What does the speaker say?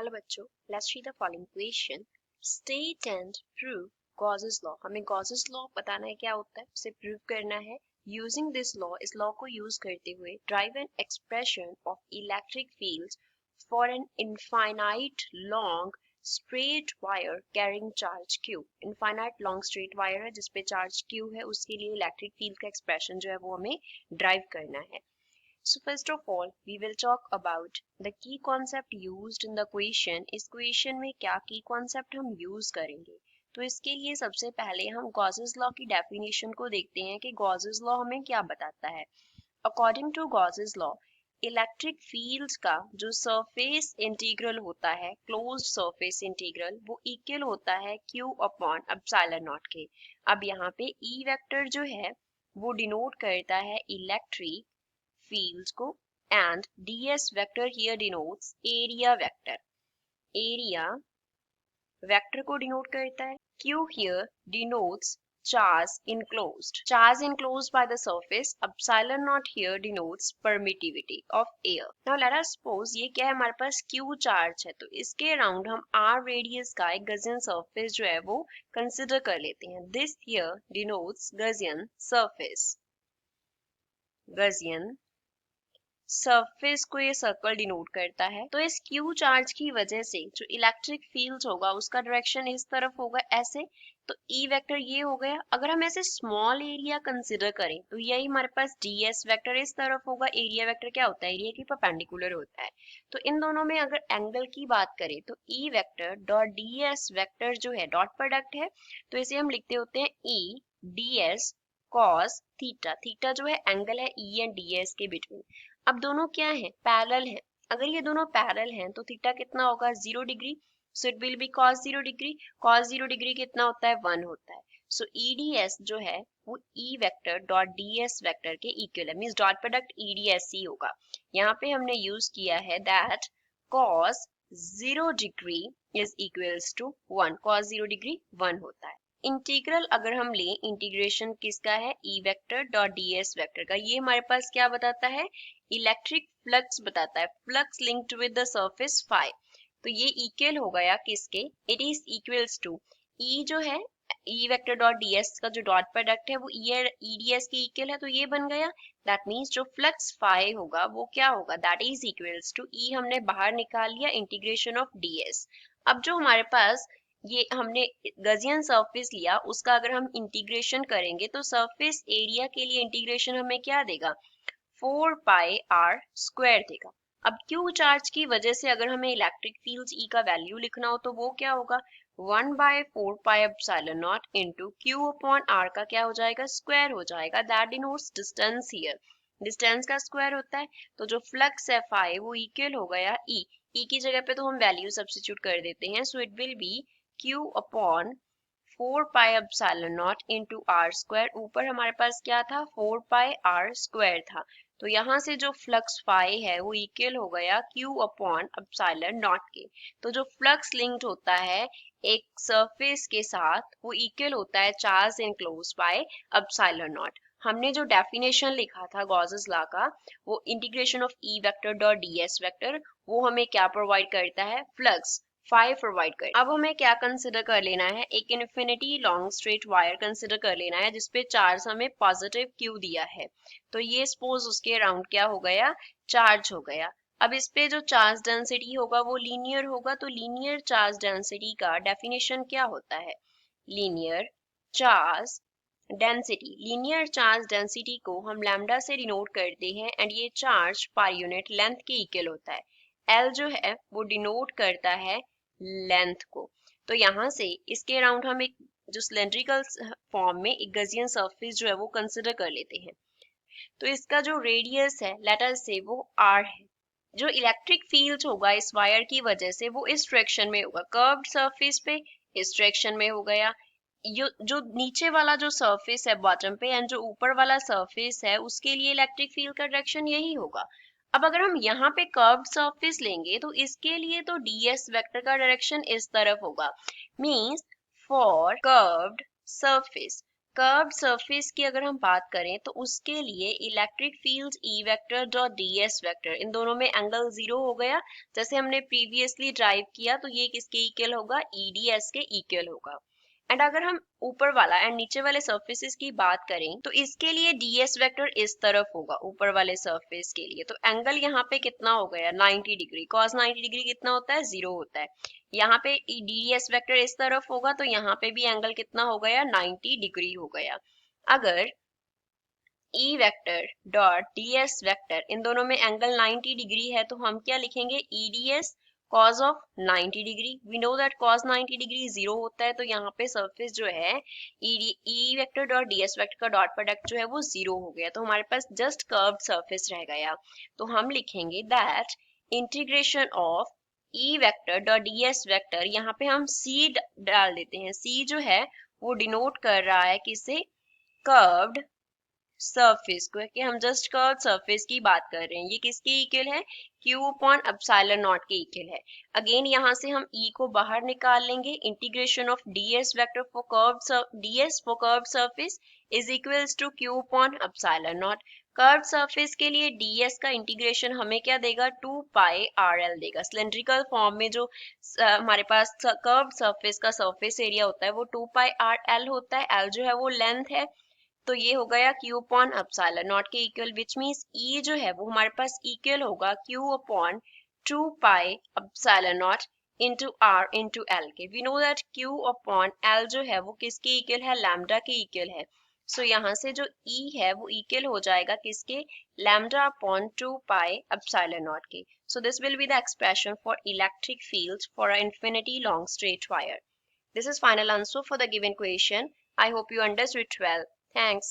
Hello बच्चों, let's see the following question. State and prove Gauss's law. हमें Gauss's law बताना है क्या होता है, उसे प्रूव करना है। यूजिंग दिस लॉ, इस लॉ को यूज करते हुए drive an expression of electric fields for an infinite long straight wire carrying charge Q। Infinite long straight wire है जिसपे चार्ज Q है, उसके लिए इलेक्ट्रिक फील्ड का एक्सप्रेशन जो है वो हमें ड्राइव करना है। So first of all, we will talk about the key concept used in the question. इस question में क्या key concept हम use करेंगे? तो इसके लिए सबसे पहले हम Gauss's law की definition को देखते हैं कि Gauss's law हमें क्या बताता है। According to Gauss's law, electric field का जो सरफेस इंटीग्रल होता है, क्लोज्ड सरफेस इंटीग्रल, वो इक्वल होता है Q अपॉन एप्सिलॉन नॉट के। अब यहाँ पे E वेक्टर जो है वो डिनोट करता है इलेक्ट्रिक fields को, and ds vector here denotes area vector. Area vector को denote करता है। Q here denotes charge enclosed. Charge enclosed by the surface. Epsilon naught here denotes permittivity of air. Now let us suppose ये क्या है, हमारे पास Q charge है, तो इसके अराउंड हम R radius का एक Gaussian surface जो है वो consider कर लेते हैं। This here denotes Gaussian surface. Gaussian surface को ये सर्कल डिनोट करता है। तो इस क्यू चार्ज की वजह से जो इलेक्ट्रिक फील्ड होगा उसका डायरेक्शन इस तरफ होगा ऐसे, तो ई वेक्टर ये हो गया। अगर हम ऐसे स्मॉल एरिया कंसिडर करें तो यही हमारे पास डीएस वेक्टर इस तरफ होगा। एरिया वेक्टर क्या होता है, एरिया की परपेंडिकुलर होता है। तो इन दोनों में अगर एंगल की बात करें तो ई वेक्टर डॉट डीएस वेक्टर जो है डॉट प्रोडक्ट है, तो इसे हम लिखते होते हैं ई डीएस कॉस थीटा। थीटा जो है एंगल है ई एंड डीएस के बिटवीन। अब दोनों क्या है, पैरेलल है। अगर ये दोनों पैरेलल हैं तो थीटा कितना होगा, 0 degree. So it will B cos 0 degree. cos 0 degree कितना होता है, 1 होता है। सो EDS जो है वो E vector dot DS vector के इक्वल है, मींस डॉट प्रोडक्ट EDSC होगा। यहाँ पे हमने यूज किया है that cos 0 degree is equals to 1। cos 0 डिग्री 1 होता है। इंटीग्रल अगर हम लें, इंटीग्रेशन किसका है, E vector dot DS vector का। ये हमारे पास क्या बताता है, इलेक्ट्रिक फ्लक्स बताता है, flux linked with the surface phi. तो ये इक्वल हो गया किसके, it is equals to E जो है ई वेक्टर डॉट डीएस का जो डॉट प्रोडक्ट है वो ईडीएस के इक्वल है, तो ये बन गया। दैट मींस जो फ्लक्स फाई होगा वो क्या होगा, दैट इज इक्वल्स टू ई हमने बाहर निकाल लिया, इंटीग्रेशन ऑफ डीएस। अब जो हमारे पास ये हमने गजियन सरफेस लिया उसका अगर हम इंटीग्रेशन करेंगे तो सरफेस एरिया के लिए इंटीग्रेशन हमें क्या देगा, 4 पाई आर स्क्वायर देगा। अब क्यू चार्ज की वजह से अगर हमें इलेक्ट्रिक फील्ड ई का वैल्यू लिखना हो तो वो क्या होगा, 1/4 pi epsilon naught into Q upon R का क्या हो जाएगा, स्क्वायर हो जाएगा। That denotes distance here, distance का स्क्वायर होता है। तो जो फ्लक्स है फाई वो इक्वल हो गया ई। ई की जगह पे तो हम वैल्यू सब्स्टिट्यूट कर देते हैं। So it will be Q upon 4 pi epsilon naught into R square. ऊपर हमारे पास क्या था, 4 पाई आर स्क्वायर था। तो यहाँ से जो फ्लक्स फाई है वो इक्वल हो गया Q अपॉन एप्सिलॉन नॉट के। तो जो फ्लक्स लिंक्ड होता है एक सरफेस के साथ वो इक्वल होता है charge enclosed by epsilon not. हमने जो डेफिनेशन लिखा था गॉसेस लॉ का, वो integration of E vector dot DS vector, वो हमें क्या प्रोवाइड करता है, फ्लक्स फाई प्रोवाइड कर। अब हमें क्या कंसिडर कर लेना है, एक infinity long straight wire consider कर लेना है जिसपे चार्ज हमें पॉजिटिव क्यू दिया है। तो ये सपोज उसके अराउंड क्या हो गया, चार्ज हो गया। अब इस पे जो चार्ज डेंसिटी होगा वो लीनियर होगा। तो लीनियर चार्ज डेंसिटी का डेफिनेशन क्या होता है, linear charge density. Linear charge density को हम लैम्डा से डिनोट करते हैं एंड ये चार्ज पर यूनिट लेंथ के इक्वल होता है। एल जो है वो डिनोट करता है लेंथ को। तो यहाँ से इसके अराउंड हम एक जो सिलेंड्रिकल फॉर्म में एक गजियन सरफेस जो है वो कंसिडर कर लेते हैं। तो इसका जो रेडियस है लेट अस से वो r है। जो इलेक्ट्रिक फील्ड होगा इस वायर की वजह से वो इस डायरेक्शन में होगा, कर्व्ड सरफेस पे इस डायरेक्शन में हो गया। जो नीचे वाला जो सरफेस है बॉटम पे एंड जो ऊपर वाला सरफेस है उसके लिए इलेक्ट्रिक फील्ड का डायरेक्शन यही होगा। अब अगर हम यहाँ पे कर्व्ड सरफेस लेंगे तो इसके लिए तो ds वेक्टर का डायरेक्शन इस तरफ होगा, means for curved surface. Curved surface की अगर हम बात करें तो उसके लिए electric field E vector dot D S vector, इन दोनों में एंगल 0 हो गया। जैसे हमने प्रीवियसली ड्राइव किया तो ये किसके इक्वल होगा, ई डी एस के इक्वल होगा। एंड अगर हम ऊपर वाला एंड नीचे वाले सरफेसेस की बात करें तो इसके लिए ds वेक्टर इस तरफ होगा ऊपर वाले सरफेस के लिए। तो एंगल यहाँ पे कितना हो गया, 90 डिग्री। cos 90 डिग्री कितना होता है, 0 होता है। यहाँ पे ds वेक्टर इस तरफ होगा तो यहाँ पे भी एंगल कितना हो गया, 90 डिग्री हो गया। अगर E vector dot D S vector, इन दोनों में एंगल 90 डिग्री है तो हम क्या लिखेंगे, E D S cos of 90 degree. We know that cos 90 degree 0 होता है, तो यहाँ पे सरफेस जो है E vector dot D S vector का डॉट प्रोडक्ट जो है वो 0 हो गया। तो हमारे पास जस्ट कर्व्ड सरफेस रह गया। तो हम लिखेंगे that integration of E vector dot D S vector, यहाँ पे हम सी डाल देते हैं। सी जो है वो डिनोट कर रहा है किसे, कर्व्ड सरफेस को, कि हम जस्ट कर्व सरफेस की बात कर रहे हैं। ये किसके इक्वल है, Q अपॉन एप्सिलॉन नॉट के इक्वल है। अगेन यहाँ से हम E को बाहर निकाल लेंगे। Integration of ds vector for curved surface is equals to Q upon epsilon naught. Curved surface के लिए ds का इंटीग्रेशन हमें क्या देगा, 2 पाई RL देगा। सिलेंड्रिकल फॉर्म में जो हमारे पास कर्व्ड सरफेस का सरफेस एरिया होता है वो 2 पाई RL होता है। L जो है वो लेंथ है, तो ये हो गया Q अपॉन एप्सिलॉन नॉट के इक्वल, विच मीन्स E जो है वो हमारे पास इक्वल होगा Q upon 2 pi epsilon naught into R into L के। We know that Q upon L जो है वो किसके इक्वल है, लैम्डा के इक्वल है। सो यहाँ से जो E है वो इक्वल हो जाएगा किसके, lambda upon 2 pi epsilon naught के। So this will be the expression for electric field for a infinity long straight wire. This is final answer for the given question. I hope you understood well. Thanks.